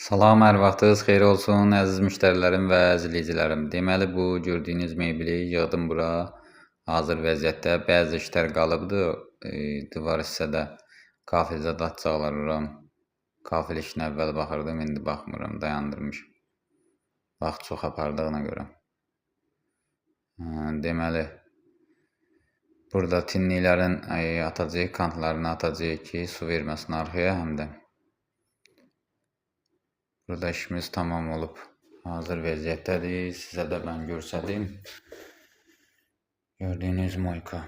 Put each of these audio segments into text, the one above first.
Salam, hər vaxtınız xeyir olsun, əziz müştərilərim və izləyicilərim. Deməli, bu gördüyünüz mebeli yığdım bura. Hazır vəziyyətdə bəzi işlər qalıbdı. Divar hissədə kafel atacaqlar uram. Kafel işinə əvvəl baxırdım, indi baxmıram, dayandırmışım. Vaxt çox apardığına görə. Deməli, burada tinniklərin atacağıq, kantlarını atacağıq ki, su verməsin arxaya həm də. Burada işimiz tamam olub. Hazır vəziyyətdədir. Sizə də mən göstərdim. Gördüyünüz moyka.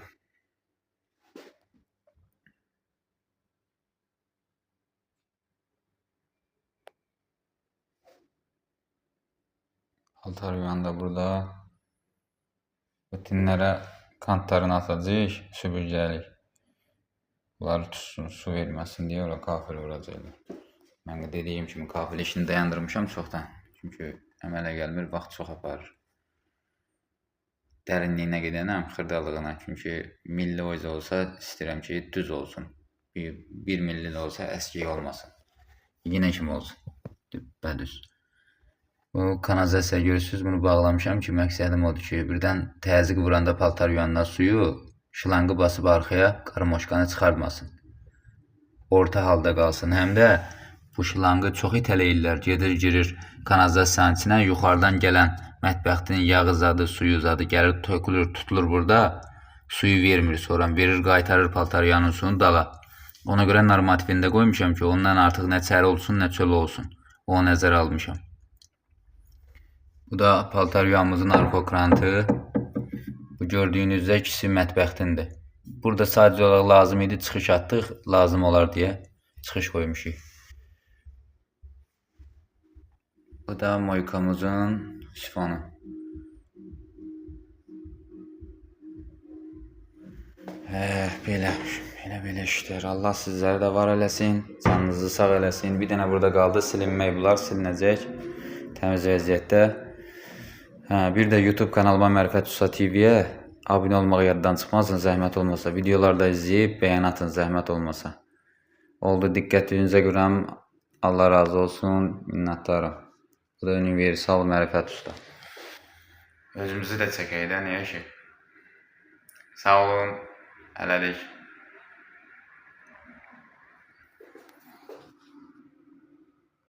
Altar yuvan da burada. Bu tinlərə kantlarını atacağıq, süpürgəlik. Bunları tutsun, su verməsin deyə ora kafel vuracaqlar. Mən dediyim kimi kafel işini dayandırmışam çoxdan. Çünki əmələ gəlmir, vaxt çox aparır. Dərinliyinə gedənəm, xırdalığına. Çünki milli oz olsa istəyirəm ki, düz olsun. 1 milli də olsa əski olmasın. Yenə kimi olsun. Düz. Bu kanalizasiya görürsünüz, bunu bağlamışam ki, məqsədim odur ki, birdən təzyiq vuranda paltar yuvanına suyu şlanqı basıb arxaya qarmoşkanı çıxartmasın. Orta halda qalsın. Həm də bu şlanqı çox itələyirlər, gedir, girir kanalizasiyanın içinə, yuxarıdan gələn mətbəxtin yağı zadı, suyu zadı gəlir, tökülür, tutulur burada, suyu vermir, sonra verir, qaytarır paltar yuvanın suyunu dağa. Ona görə normativində qoymuşam ki, ondan artıq nə çəri olsun, nə çöl olsun. O nəzərə almışam. Bu da paltar yuvanımızın arxa krantı. Bu gördüyünüzdə ikisi mətbəxtindir. Burada sadəcə olaraq lazım idi, çıxış atdıq, lazım olar deyə çıxış qoymuşuq. Bu da moykamızın sifonu. Belə işlər. Allah sizləri də var eləsin, canınızı sağ eləsin. Bir dənə burada qaldı, silinmək bunlar, silinəcək təmiz vəziyyətdə. Bir də YouTube kanalıma Mərifət Usta TV-yə abunə olmağı yaddan çıxmasın, zəhmət olmasa. Videolarda izləyib, bəyən atın, zəhmət olmasa. Oldu, diqqətinizə görəm. Allah razı olsun, minnətdarım. Bu da universal Mərifət Usta. Özümüzü də çəkək də, niyə ki? Sağ olun, hələlik.